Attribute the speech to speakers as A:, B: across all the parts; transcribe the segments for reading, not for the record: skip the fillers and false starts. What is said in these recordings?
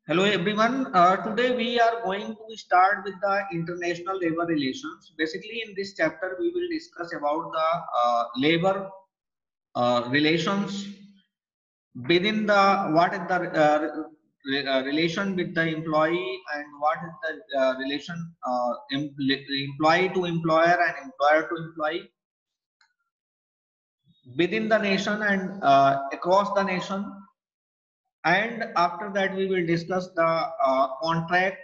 A: Hello everyone. Today we are going to start with the international labor relations. Basically, in this chapter, we will discuss about the labor relations within the what is the relation with the employee and what is the relation employee to employer and employer to employee within the nation and across the nation. And after that, we will discuss the contract.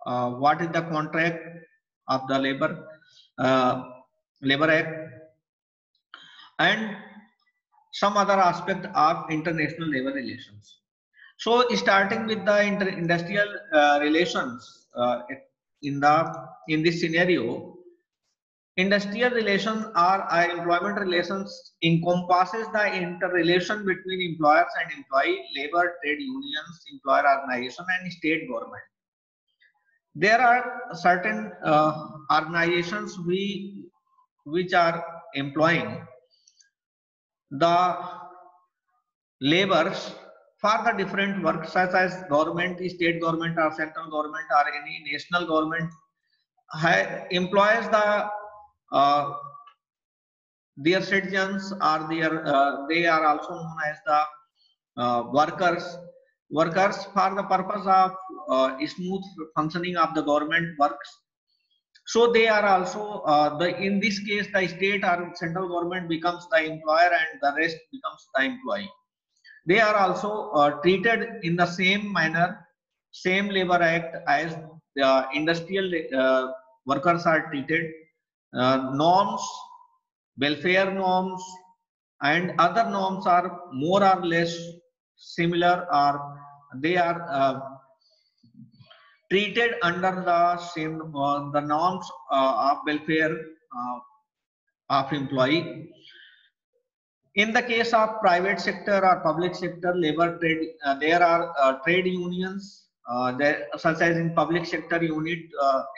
A: What is the contract of the uh, labor act and some other aspect of international labor relations. So starting with the industrial relations in this scenario, industrial relations are employment relations encompasses the interrelation between employers and employee, labor, trade unions, employer organization and state government. There are certain organizations which are employing the laborers for the different work such as government, state government or central government or any national government employs uh, their citizens or they are also known as the workers for the purpose of smooth functioning of the government works. So they are also in this case the state or central government becomes the employer and the rest becomes the employee. They are also treated in the same manner, same labor act as the industrial workers are treated. Norms, welfare norms and other norms are more or less similar, or they are treated under the same the norms of welfare of employee. In the case of private sector or public sector labor trade, there are trade unions. There, such as in public sector unit,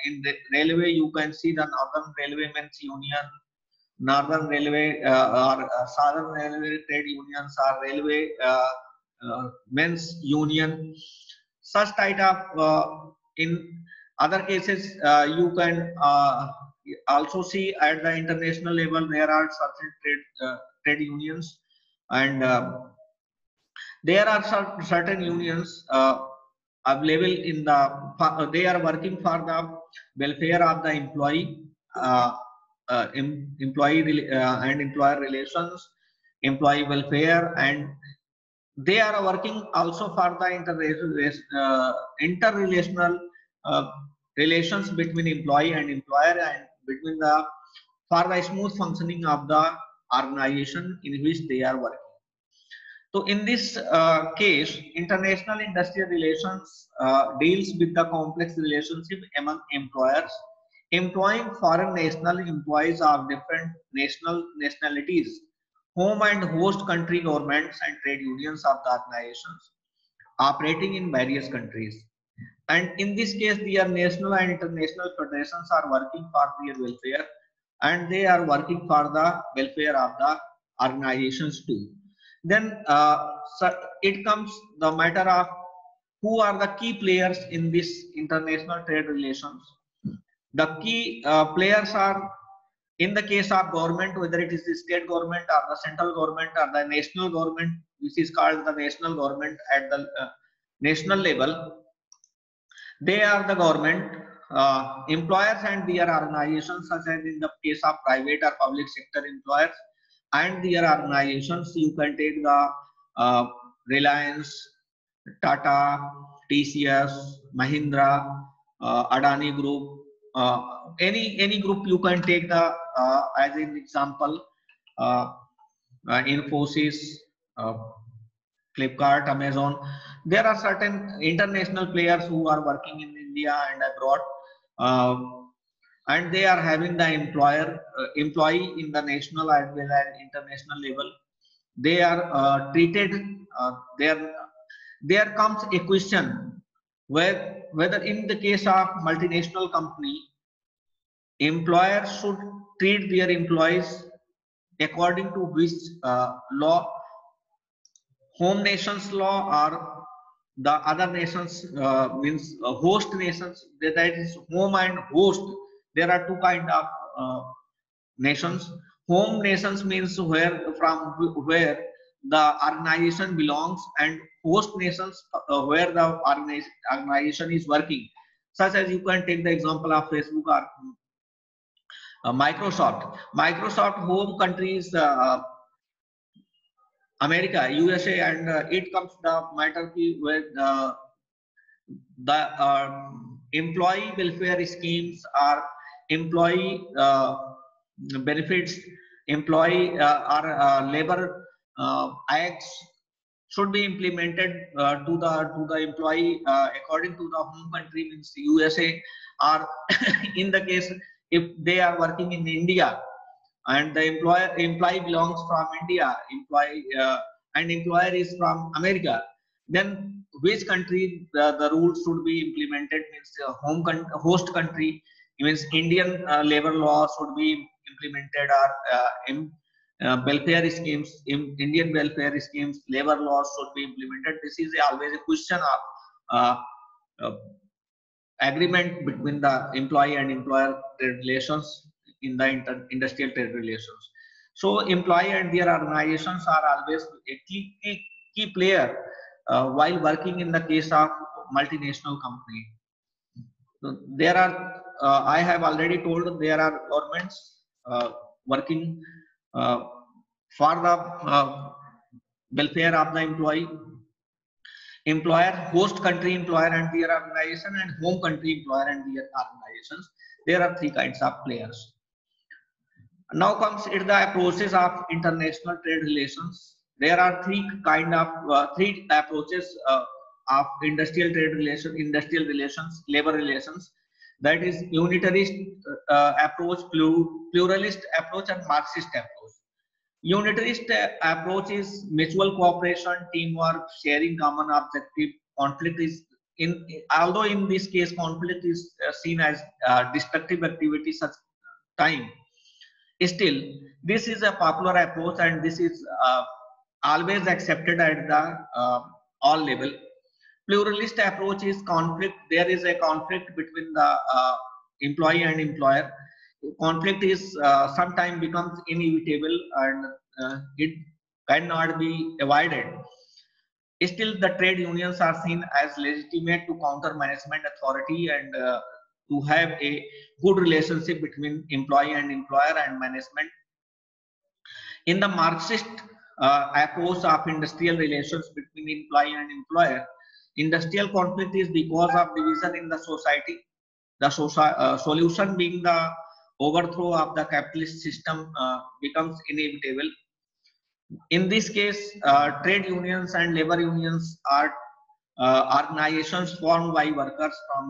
A: in the railway, you can see the Northern Railway Men's Union, Northern Railway or Southern Railway Trade Unions, or Railway Men's Union. Such type of in other cases, you can also see at the international level there are certain trade unions, and there are certain unions available in the they are working for the welfare of the employee, employee and employer relations, employee welfare, and they are working also for the interrelational uh, relations between employee and employer and between the for the smooth functioning of the organization in which they are working. So in this case, international industrial relations deals with the complex relationship among employers employing foreign national employees of different nationalities, home and host country governments and trade unions of the organizations operating in various countries. And in this case, their national and international federations are working for their welfare and they are working for the welfare of the organizations too. Then so it comes the matter of who are the key players in this international trade relations. The key players are, in the case of government, whether it is the state government or the central government or the national government, which is called the national government at the national level, they are the government, employers and their organizations, such as in the case of private or public sector employers and their organizations. You can take the uh, Reliance, Tata, TCS, Mahindra, Adani Group, any group you can take the as an example, uh, Infosys, uh, Flipkart, Amazon. There are certain international players who are working in India and abroad, uh, and they are having the employee in the national as well as international level. They are treated. There, there comes a question whether in the case of multinational company, employers should treat their employees according to which law, home nation's law or the other nations means host nations, that is home and host. There are two kind of nations. Home nations means where the organization belongs, and host nations where the organization is working. Such as you can take the example of Facebook or Microsoft. Microsoft home country is America, USA, and it comes the matter where the employee welfare schemes are employee benefits, employee or labor acts should be implemented to the employee according to the home country, means USA, or in the case if they are working in India and the employee belongs from India, and employer is from America, then which country the rules should be implemented, means host country, means Indian labor law should be implemented, or welfare schemes, Indian welfare schemes, labor laws should be implemented. This is always a question of uh, agreement between the employee and employer trade relations in the industrial trade relations. So employee and their organizations are always a key player while working in the case of multinational company. So there are, I have already told, there are governments working uh, for the welfare of the employee, employer, host country employer and their organization, and home country employer and their organizations. There are three kinds of players. Now comes it the approaches of international trade relations. There are three approaches of industrial trade relations, industrial relations, labor relations. That is unitarist approach, pluralist approach, and Marxist approach. Unitarist approach is mutual cooperation, teamwork, sharing common objective. Conflict is although in this case conflict is seen as destructive activity such time. Still, this is a popular approach, and this is always accepted at the all level. Pluralist approach is conflict. There is a conflict between the employee and employer. Conflict is sometimes becomes inevitable, and it cannot be avoided. Still, the trade unions are seen as legitimate to counter management authority, and to have a good relationship between employee and employer and management. In the Marxist approach of industrial relations between employee and employer, industrial conflict is because of division in the society. The solution being the overthrow of the capitalist system becomes inevitable. In this case, trade unions and labor unions are organizations formed by workers from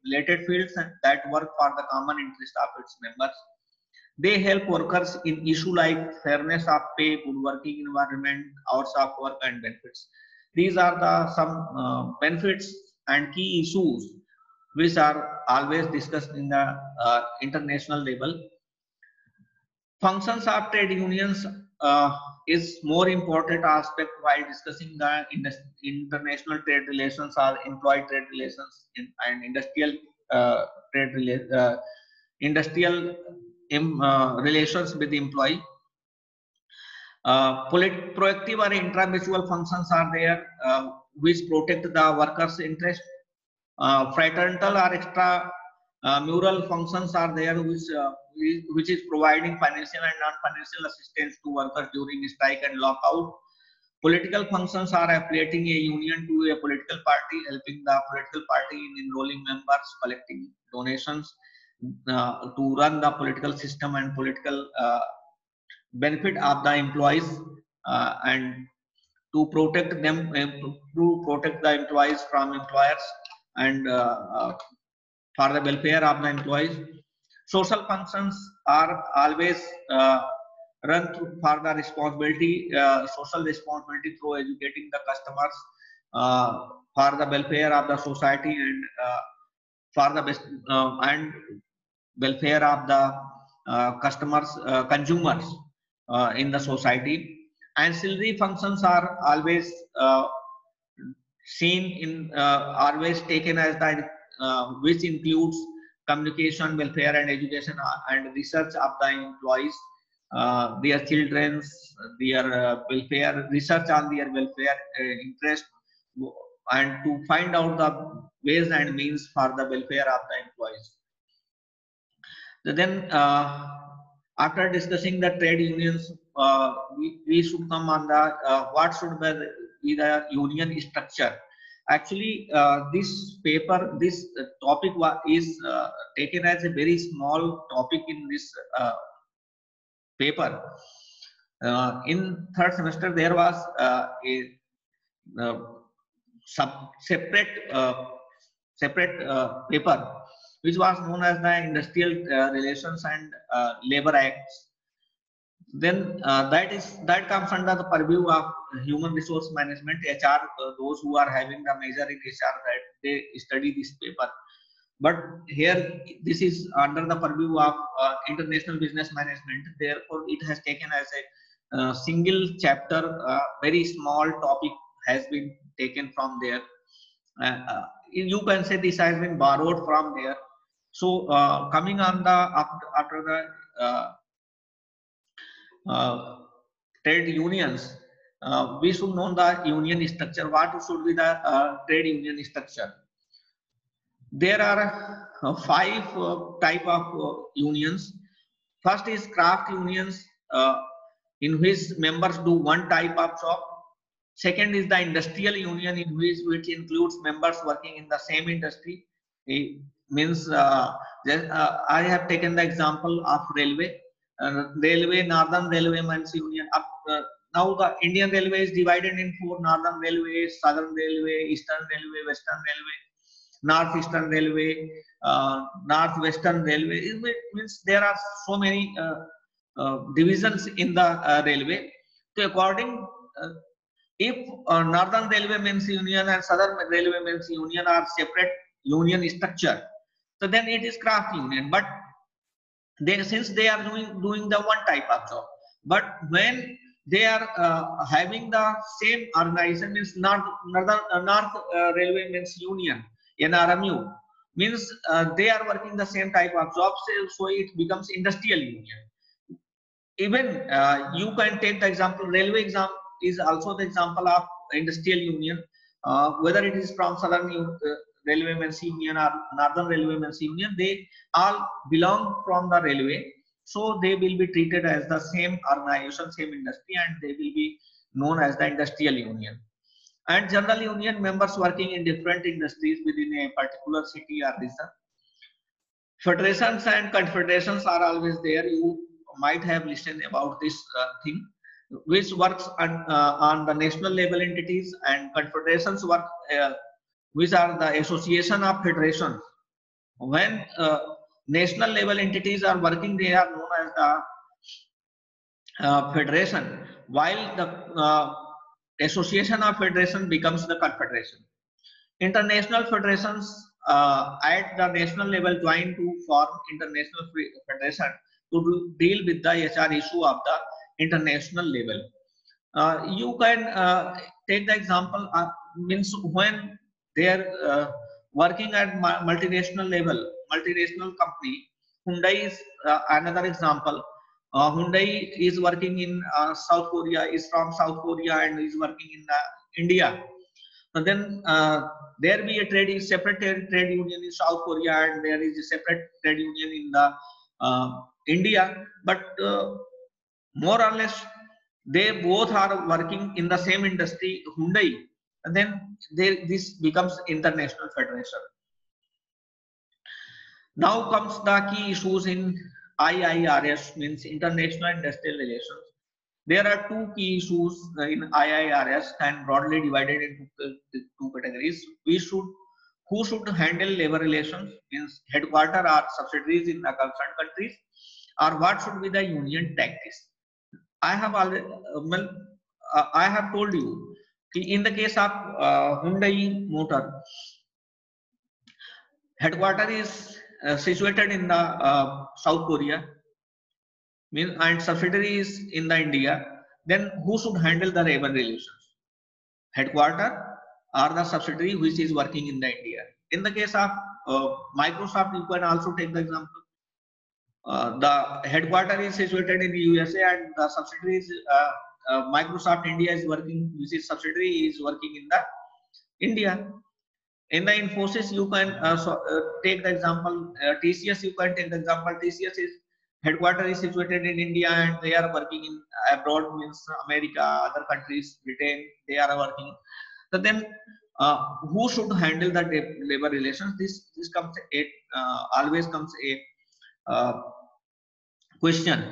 A: related fields that work for the common interest of its members. They help workers in issues like fairness of pay, good working environment, hours of work, and benefits. These are the some benefits and key issues which are always discussed in the international level. Functions of trade unions is more important aspect while discussing the international trade relations or employee trade relations and industrial industrial relations with the employee. Proactive or intra-mutual functions are there which protect the workers' interest. Fraternal or extra mural functions are there which is providing financial and non-financial assistance to workers during strike and lockout. Political functions are affiliating a union to a political party, helping the political party in enrolling members, collecting donations to run the political system and political benefit of the employees, and to protect them, to protect the employees from employers, and for the welfare of the employees. Social functions are always run for the responsibility, social responsibility through educating the customers for the welfare of the society, and for the best and welfare of the customers, consumers in the society. Ancillary functions are always seen in always taken as the which includes communication, welfare, and education and research of the employees, their children's, their welfare, research on their welfare interest, and to find out the ways and means for the welfare of the employees. So then, after discussing the trade unions, we should come on the what should be the union structure. Actually, this paper, this topic is taken as a very small topic in this paper. In third semester, there was a uh, separate paper which was known as the Industrial Relations and Labor Acts. Then that comes under the purview of human resource management, HR. Those who are having the major in HR, that they study this paper. But here this is under the purview of international business management. Therefore, it has taken as a single chapter, very small topic has been taken from there. You can say this has been borrowed from there. So coming on the after the trade unions, we should know the union structure. What should be the trade union structure? There are 5 type of unions. First is craft unions, in which members do one type of job. Second is the industrial union, in which includes members working in the same industry. It means I have taken the example of railway. Northern Railwaymen's Union. Now the Indian Railway is divided in 4: Northern Railway, Southern Railway, Eastern Railway, Western Railway, Northeastern Railway, Northwestern Railway. It means there are so many divisions in the railway. So according, if Northern Railwaymen's Union and Southern Railwaymen's Union are separate union structure, so then it is craft union. But since they are doing the one type of job, but when they are having the same organization, means North Railwaymen's Union, NRMU, means they are working the same type of jobs, so it becomes industrial union. Even you can take the example, railway exam is also the example of industrial union, whether it is from Southern Railwaymen's Union or Northern Railwaymen's Union, they all belong from the railway, so they will be treated as the same organization, same industry, and they will be known as the industrial union. And general union, members working in different industries within a particular city or region. Federations and confederations are always there. You might have listened about this thing, which works on the national level entities, and confederations work which are the association of federations. When national level entities are working, they are known as the federation, while the association of federation becomes the confederation. International federations at the national level join to form international federation to deal with the HR issue of the international level. You can take the example, means when they are working at multinational level, multinational company. Hyundai is another example. Hyundai is working in South Korea, is from South Korea, and is working in India. And then there be a separate trade union in South Korea, and there is a separate trade union in the India. But more or less, they both are working in the same industry, Hyundai, and then this becomes international federation. Now comes the key issues in IIRS, means International Industrial Relations. There are 2 key issues in IIRS and broadly divided into 2 categories. Who should handle labor relations, means headquarter or subsidiaries in the concerned countries, or what should be the union tactics. I have already, I have told you, in the case of Hyundai Motor, headquarter is situated in the South Korea, and subsidiary is in the India. Then who should handle the labor relations? Headquarter or the subsidiary which is working in the India. In the case of Microsoft, you can also take the example. The headquarters is situated in the USA and the subsidiary is Microsoft India is working, which is subsidiary is working in the India. In the Infosys, you can take the example. TCS, you can take the example. TCS is headquarters is situated in India and they are working in abroad, means America, other countries, Britain. They are working. So then, who should handle the labor relations? This comes always comes a question.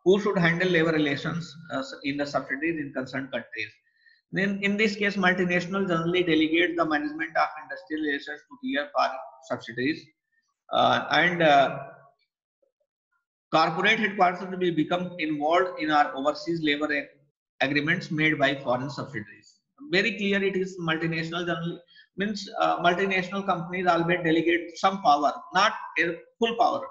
A: Who should handle labor relations in the subsidiaries in concerned countries? Then in this case, multinational generally delegate the management of industrial relations to tier 4 subsidiaries, and corporate headquarters will become involved in our overseas labor agreements made by foreign subsidiaries. Very clear it is multinational generally means multinational companies always delegate some power, not a full power.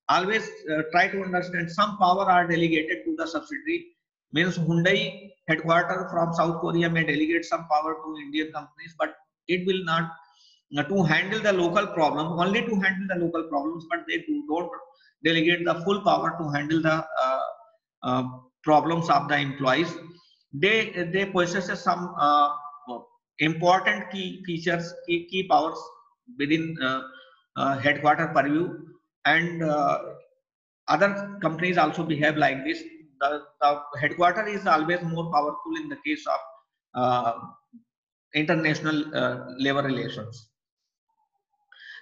A: Always try to understand some power are delegated to the subsidiary. Means Hyundai headquarter from South Korea may delegate some power to Indian companies, but it will not to handle the local problem, only to handle the local problems, but they don't delegate the full power to handle the problems of the employees. They possess some important key features, key powers within headquarter purview, and other companies also behave like this. The headquarter is always more powerful in the case of international labor relations.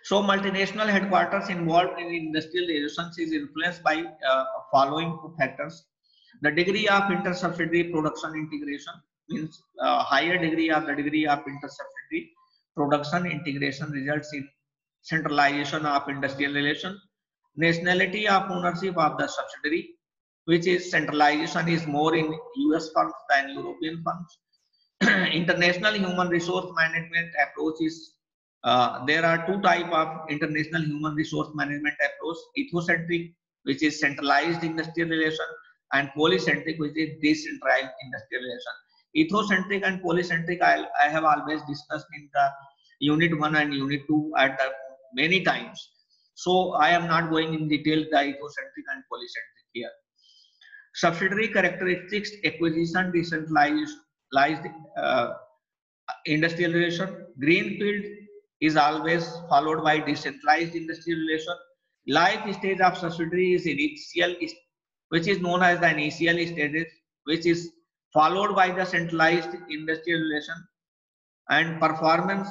A: So multinational headquarters involved in industrial relations is influenced by following two factors. The degree of inter-subsidiary production integration means higher degree of inter-subsidiary production integration results in centralization of industrial relation. Nationality of ownership of the subsidiary, which is centralization is more in US firms than European firms. International human resource management approach is there are two types of international human resource management approach: ecocentric, which is centralized industrial relation, and polycentric, which is decentralized industrial relation. Ecocentric and polycentric I have always discussed in the unit 1 and unit 2 at the many times. So I am not going in detail the ecocentric and polycentric here. Subsidiary characteristics: acquisition, decentralized industrial relation. Greenfield is always followed by decentralized industrial relation. Life stage of subsidiary is initial, which is known as the initial stages, which is followed by the centralized industrial relation, and performance,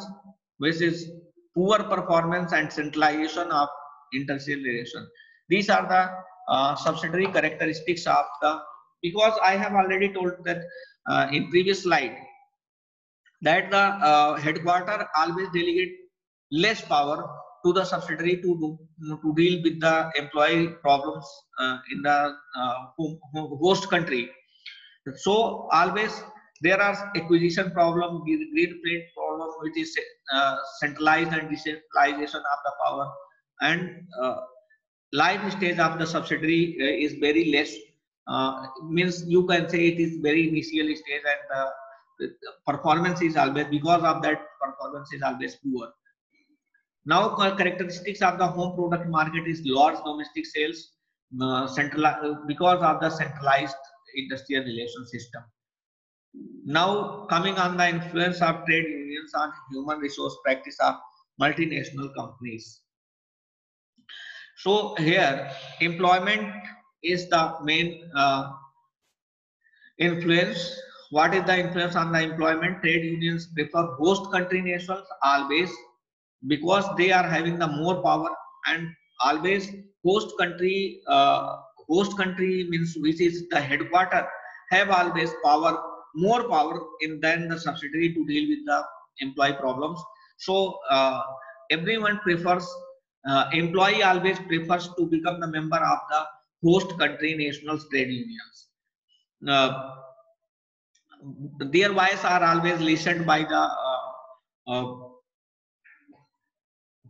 A: which is poor performance and centralization of industrial relation. These are the subsidiary characteristics of the, because I have already told that in previous slide that the headquarter always delegate less power to the subsidiary to deal with the employee problems in the host country. So always there are acquisition problem, greenfield problem, which is centralized and decentralization of the power, and life stage of the subsidiary is very less. Means you can say it is very initial stage, and the performance is always, because of that performance is always poor. Now characteristics of the home product market is large domestic sales, because of the centralized industrial relation system. Now coming on the influence of trade unions on human resource practice of multinational companies. So here employment is the main influence. What is the influence on the employment? Trade unions prefer host country nationals always, because they are having the more power, and always host country means which is the headquarter have always power, more power in than the subsidiary to deal with the employee problems. So everyone prefers, employee always prefers to become the member of the host country nationals trade unions. Their voice are always listened by the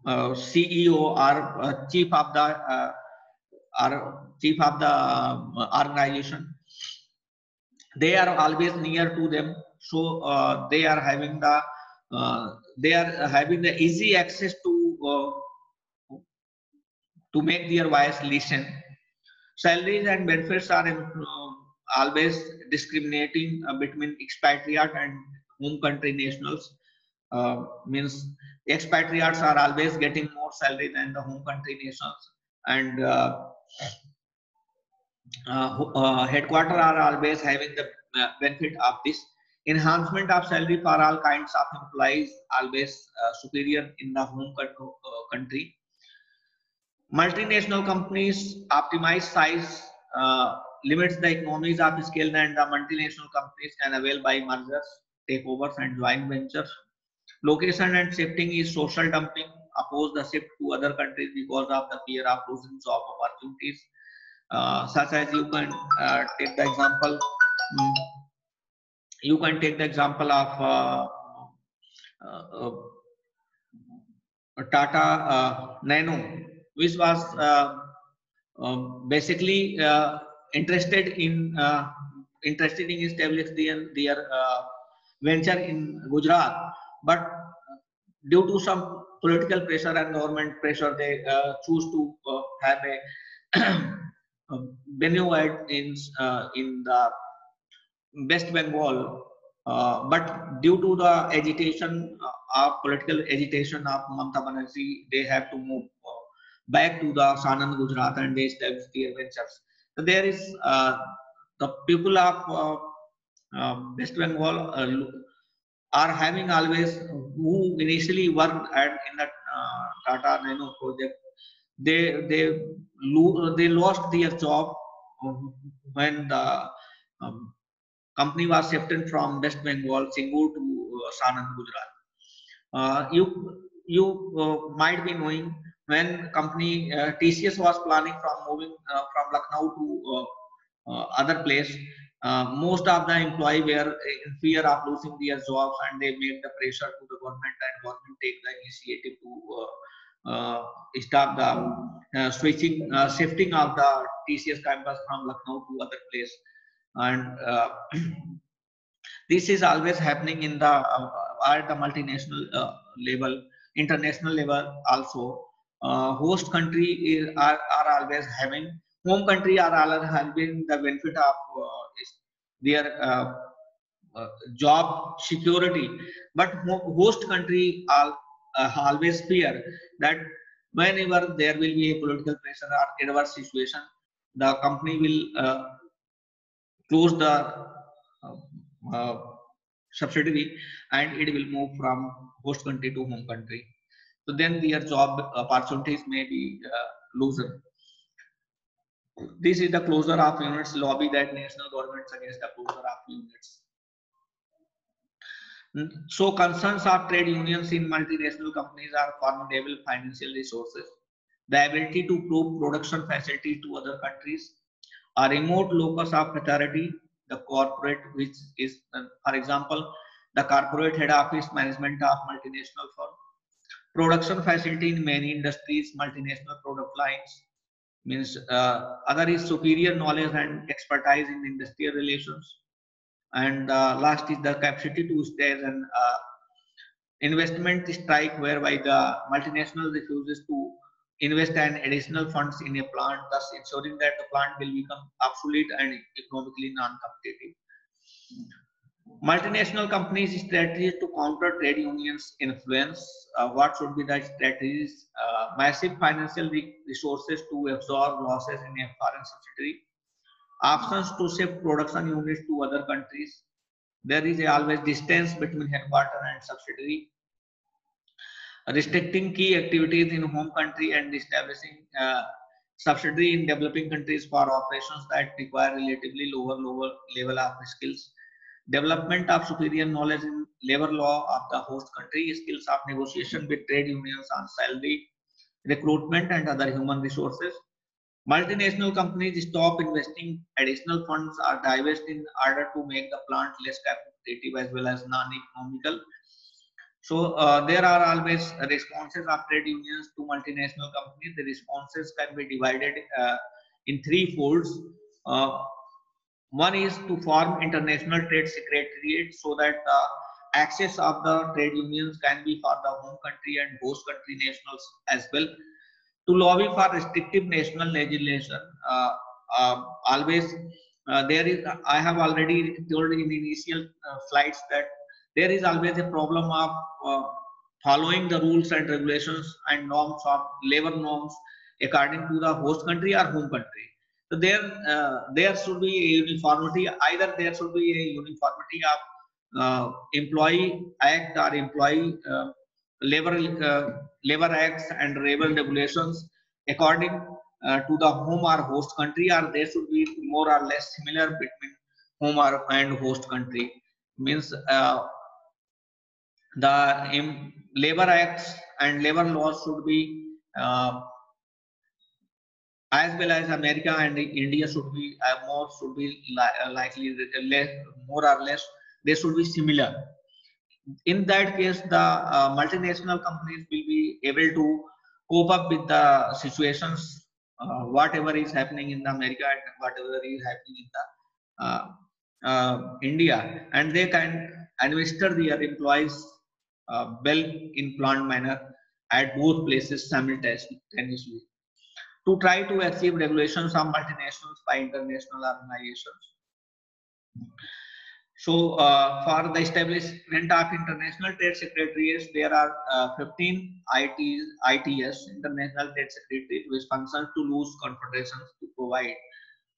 A: CEO or chief of the organization. They are always near to them, So they are having the easy access to make their voice listen. Salaries and benefits are always discriminating between expatriate and home country nationals. Means expatriates are always getting more salary than the home country nationals, and headquarters are always having the benefit of this. Enhancement of salary for all kinds of employees always superior in the home country. Multinational companies optimize size, limits the economies of scale, and the multinational companies can avail by mergers, takeovers, and joint ventures. Location and shifting is social dumping. Oppose the shift to other countries because of the fear of losing job opportunities. Such as you can take the example. mm, You can take the example of uh, Tata Nano, which was basically interested in establishing their venture in Gujarat, but due to some political pressure and government pressure, they choose to have a venue in the West Bengal, but due to the agitation of political agitation of Mamata Banerjee, they have to move back to the Sanand, Gujarat, and they establish their ventures. So there is the people of West Bengal are having always who initially worked in the Tata Nano project. They lost their job when the um, company was shifted from West Bengal, Singur to Sanand, Gujarat. You might be knowing when company TCS was planning from moving from Lucknow to other place. Most of the employee were in fear of losing their jobs, and they made the pressure to the government, and government take the initiative to stop the shifting of the TCS campus from Lucknow to other place. And this is always happening in the at the multinational level, international level also. Host country are always having, home country are always having the benefit of their job security, but host country always fear that whenever there will be a political pressure or adverse situation, the company will close the uh, uh, subsidiary, and it will move from host country to home country. So then their job opportunities may be looser. This is the closure of units lobby that national governments against the closure of units. So concerns of trade unions in multinational companies are formidable financial resources, the ability to prove production facilities to other countries, a remote locus of authority, the corporate, which is, for example, the corporate head office management of multinational firm, production facility in many industries, multinational product lines, means other is superior knowledge and expertise in industrial relations, and last is the capacity to stage an investment strike whereby the multinational refuses to invest an additional funds in a plant, thus ensuring that the plant will become obsolete and economically non-competitive. Multinational companies' strategies to counter trade unions' influence. What should be the strategies? Massive financial resources to absorb losses in a foreign subsidiary. Options to shift production units to other countries. There is always distance between headquarters and subsidiary. Restricting key activities in home country and establishing subsidiary in developing countries for operations that require relatively lower level of skills. Development of superior knowledge in labor law of the host country, skills of negotiation with trade unions on salary, recruitment, and other human resources. Multinational companies stop investing additional funds or divest in order to make the plant less competitive as well as non-economical. So there are always responses of trade unions to multinational companies. The responses can be divided in three folds. Uh, One is to form international trade secretariat so that the access of the trade unions can be for the home country and host country nationals as well. To lobby for restrictive national legislation, always there is. I have already told in initial slides that there is always a problem of following the rules and regulations and norms of labor norms according to the host country or home country. So there should be a uniformity. Either there should be a uniformity of employee act or employee labor labor acts and labor regulations according to the home or host country, or they should be more or less similar between home or and host country. Means the labor acts and labor laws should be as well as America and India should be more should be likely less, more or less they should be similar. In that case, the multinational companies will be able to cope up with the situations, whatever is happening in the America and whatever is happening in the India, and they can administer their employees well in planned manner at both places simultaneously to try to achieve regulations of multinationals by international organizations. So, for the establishment of international trade secretariats, there are 15 ITS, International Trade Secretariat, which functions to loose confederations to provide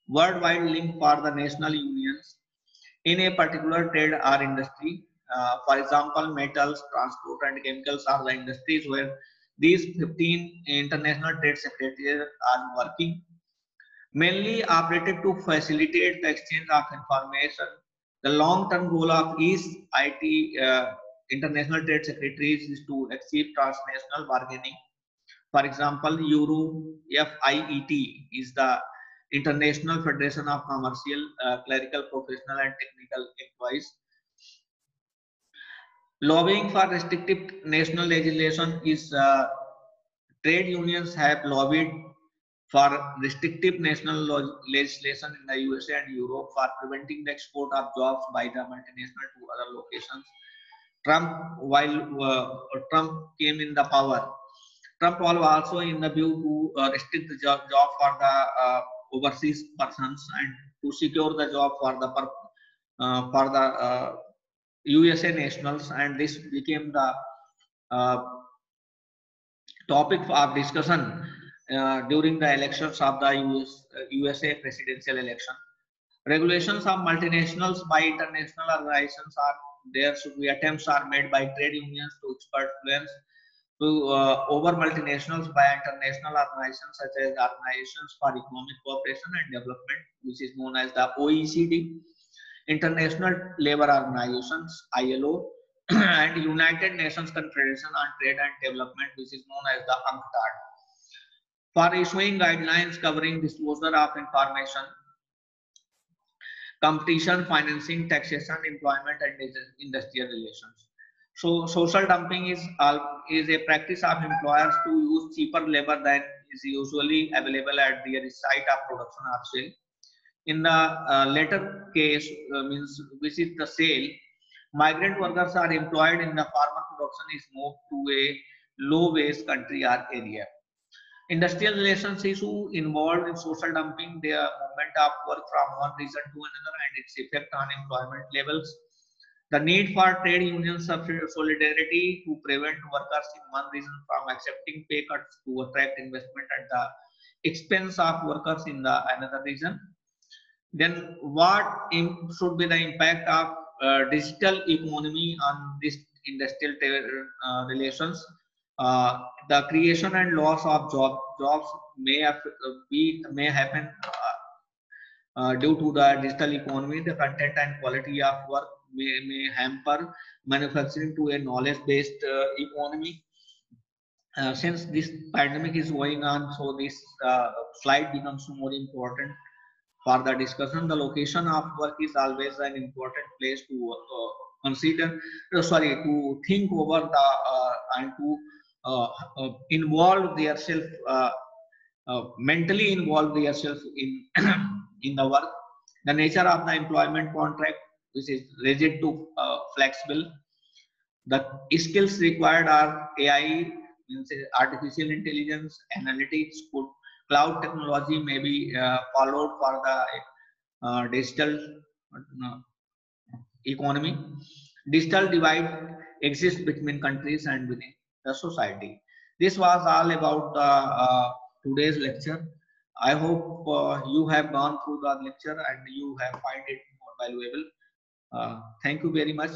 A: worldwide link for the national unions in a particular trade or industry. For example, metals, transport, and chemicals are the industries where these 15 international trade secretariats are working, mainly operated to facilitate the exchange of information. The long-term goal of each IT international trade secretaries is to achieve transnational bargaining. For example, Euro FIET is the International Federation of Commercial, Clerical, Professional, and Technical Employees. Lobbying for restrictive national legislation is trade unions have lobbied for restrictive national legislation in the USA and Europe for preventing the export of jobs by the multinational to other locations. While Trump came in the power, Trump was also in the view to restrict the job for the overseas persons and to secure the job for the USA nationals, and this became the uh, topic of discussion during the elections of the USA presidential election. Regulations of multinationals by international organizations are there should be attempts are made by trade unions to expert influence to over multinationals by international organizations such as Organizations for Economic Cooperation and Development, which is known as the OECD, International Labour Organizations (ILO), and United Nations Confederation on Trade and Development, which is known as the UNCTAD, for issuing guidelines covering disclosure of information, competition, financing, taxation, employment, and industrial relations. So, social dumping is a practice of employers to use cheaper labor than is usually available at their site of production or sale. In the latter case, means which is the sale, migrant workers are employed in the farmer production is moved to a low-wage country or area. Industrial relations issue involved in social dumping, the movement of work from one region to another and its effect on employment levels. The need for trade union solidarity to prevent workers in one region from accepting pay cuts to attract investment at the expense of workers in the another region. Then what should be the impact of digital economy on this industrial relations? The creation and loss of jobs may happen due to the digital economy. The content and quality of work may hamper manufacturing to a knowledge-based economy. Since this pandemic is going on, so this slide becomes more important for the discussion. The location of work is always an important place to consider. Sorry, to think over the and to involve themselves mentally involve themselves in in the work. The nature of the employment contract, which is rigid to flexible. The skills required are AI, means artificial intelligence, analytics, cloud technology may be followed for the digital economy. Digital divide exists between countries and within the society. This was all about the today's lecture. I hope you have gone through the lecture and you have find it more valuable. Thank you very much.